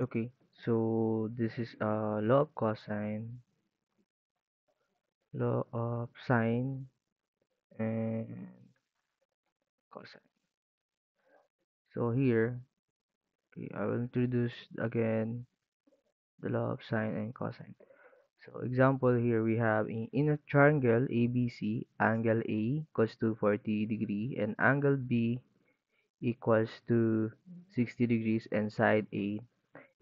Okay, so this is law of cosine, law of sine, and cosine. So here, okay, I will introduce again the law of sine and cosine. So example here we have in a triangle ABC, angle A equals to 40 degree and angle B equals to 60 degrees and side A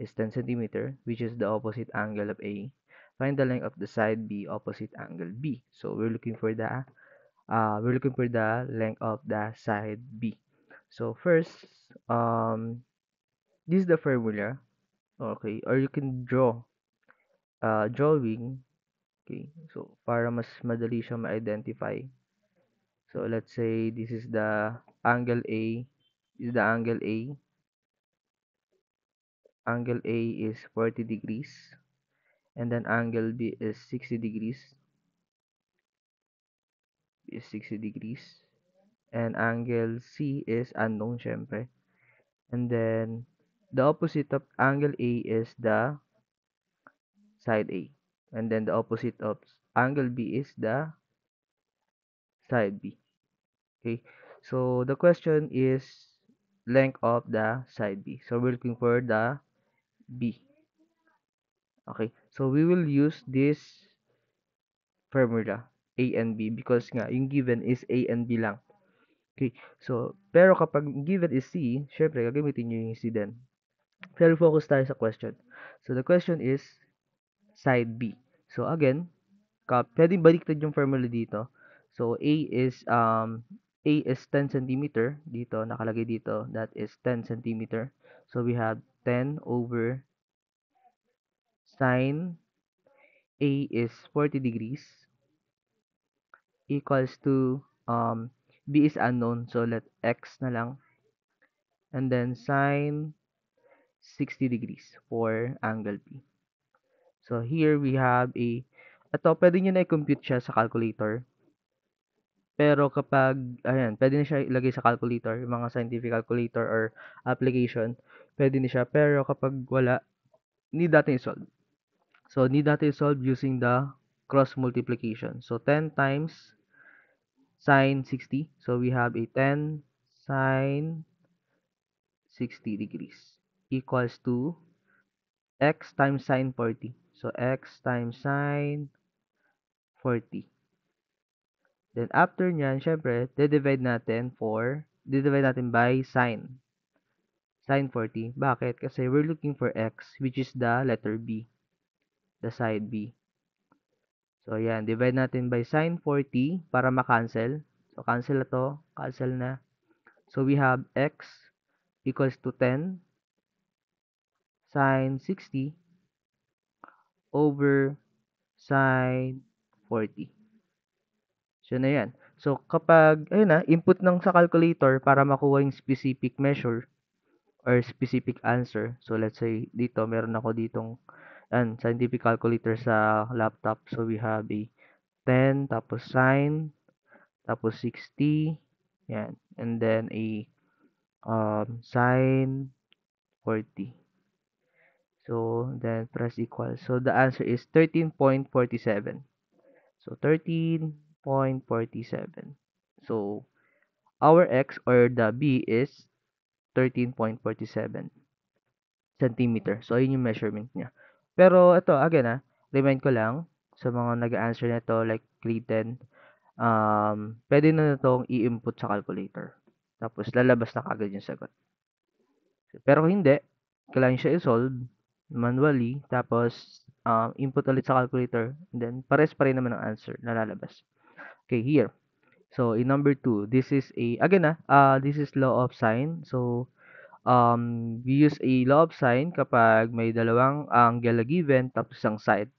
is 10 centimeter, which is the opposite angle of A. Find the length of the side B opposite angle B. So we're looking for the length of the side B. So first, this is the formula. Okay, or you can draw drawing. Okay, so para mas madali siyang ma-identify. So let's say this is the angle A. This is the angle A. Angle A is 40 degrees. And then angle B is 60 degrees. Is 60 degrees. And angle C is unknown, syempre. And then the opposite of angle A is the side A. And then the opposite of angle B is the side B. Okay. So the question is length of the side B. So we're looking for the B. Okay. So we will use this formula A and B because nga yung given is A and B lang. Okay. So pero kapag given is C, syempre gagamitin niyo yung C din. Pero focus tayo sa question. So the question is side B. So again, pwedeng baliktad yung formula dito. So A is 10 centimeter dito nakalagay dito, that is 10 centimeter. So we have 10 over sine A is 40 degrees equals to B is unknown, so let X na lang, and then sine 60 degrees for angle B. So here we have ito pwede nyo na i-compute siya sa calculator. Pero kapag, ayan, pwede na siya ilagay sa calculator, yung mga scientific calculator or application, pwede na siya. Pero kapag wala, need natin i-solve. So, need natin i-solve using the cross multiplication. So, 10 times sine 60. So, we have a 10 sine 60 degrees equals to x times sine 40. So, x times sine 40. Then, after nyan, syempre, divide natin by sine. Sine 40. Bakit? Kasi we're looking for x, which is the letter B, the side B. So, yan. Divide natin by sine 40 para ma-cancel. So, cancel na to. Cancel na. So, we have x equals to 10 sine 60 over sine 40. So, na yan. So, kapag, ayun na, input ng sa calculator para makuha yung specific measure or specific answer. So, let's say, dito, meron ako ditong scientific calculator sa laptop. So, we have a 10, tapos sine, tapos 60, yan. And then, a sine 40. So, then, press equal. So, the answer is 13.47. So, 13.47. So, our x or the B is 13.47 centimeter. So, ayun yung measurement niya. Pero, ito, again remind ko lang sa mga nag-answer nito like grade 10, pwede na itong i-input sa calculator. Tapos, lalabas na kagad yung sagot. Pero kung hindi, kailangan siya i-solve manually, tapos, input ulit sa calculator, and then, pares pa rin naman ang answer na lalabas. Okay, here. So, in number 2, this is this is law of sine. So, we use a law of sine kapag may dalawang angle na given tapos isang side.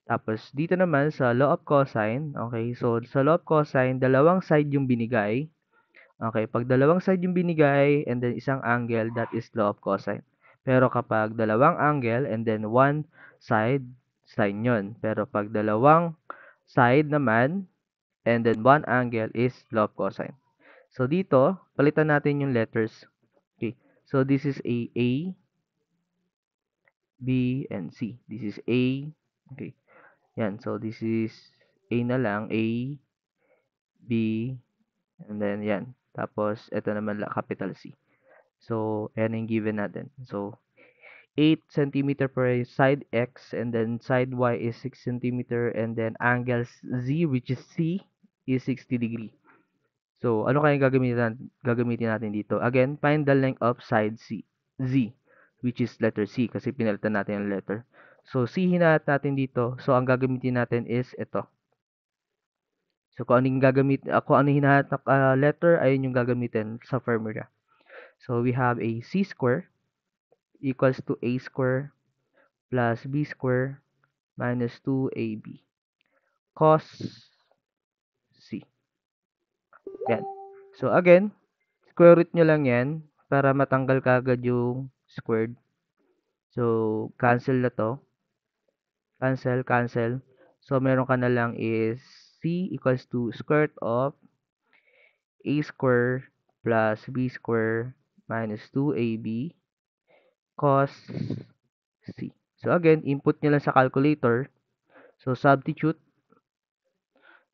Tapos dito naman sa law of cosine, okay? So sa law of cosine, dalawang side yung binigay. Okay, pag dalawang side yung binigay and then isang angle, that is law of cosine. Pero kapag dalawang angle and then one side, sine yun. Pero pag dalawang side naman and then one angle is law of cosine. So dito, palitan natin yung letters. Okay. So this is A, B, and C. This is A. Okay. Yan. So, this is A na lang. A, B, and then yan. Tapos, ito naman capital C. So, ayan yung given natin. So, 8 centimeter per side X, and then side Y is 6 centimeter, and then angle Z, which is C, is 60 degree. So, ano kaya gagamitin natin dito? Again, find the length of side Z, which is letter C, kasi pinalitan natin yung letter. So, C hinahat natin dito. So, ang gagamitin natin is ito. So, kung anong hinahat na letter, ayun yung gagamitin sa formula. So, we have a C square equals to A square plus B square minus 2AB cos C. Yan. So, again, square root nyo lang yan para matanggal kagad yung squared. So, cancel na to. Cancel, cancel. So, meron ka na lang is C equals to square root of A square plus B square minus 2AB cos C. So, again, input nyo lang sa calculator. So, substitute.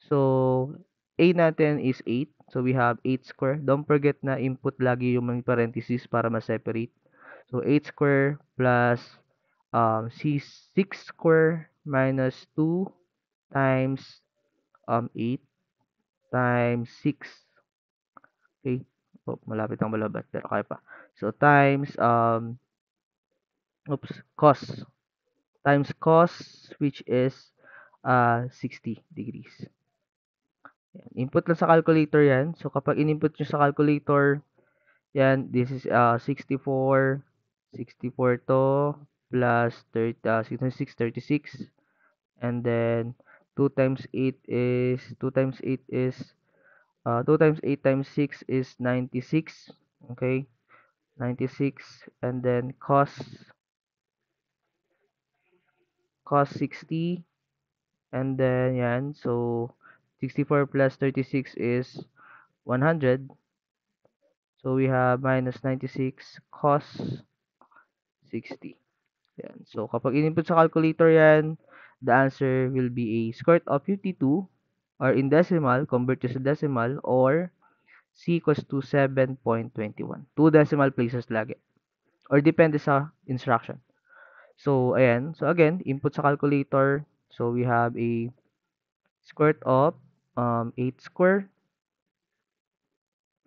So, A natin is 8. So, we have 8 square. Don't forget na input lagi yung mga parentheses para ma-separate. So, 8 square plus C6 square minus 2 times 8 times 6. Okay. Oh, malapit ang malabat pero kaya pa. So, times cos. Times cos, which is 60 degrees. Yan. Input lang sa calculator yan. So, kapag in-input nyo sa calculator, yan, this is 64. 64 to plus 30, 66, 36. And then, 2 times 8 is, 2 times 8 is, 2 times 8 times 6 is 96. Okay? 96. And then, cos 60. And then, yan. So, 64 plus 36 is 100. So, we have minus 96 cos 60. Yan. So, kapag in-input sa calculator yan, the answer will be a square root of 52, or in decimal, convert to sa decimal, or C equals to 7.21. Two decimal places lagi. Or depende sa instruction. So, ayan. So, again, input sa calculator. So, we have a square root of 8 square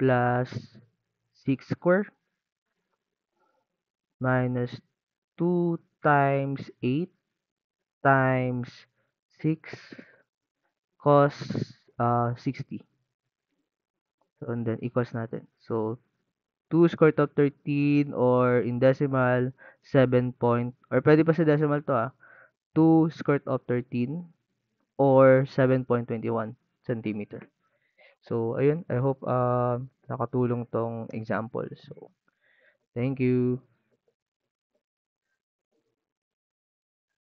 plus 6 square minus 2 times 8 times 6 cos 60. So, and then equals natin. So, 2 square root of 13, or in decimal, 7 point, or pwede pa sa decimal to 2 square root of 13 or 7.21 centimeter. So, ayun. I hope nakatulong tong example. So, thank you.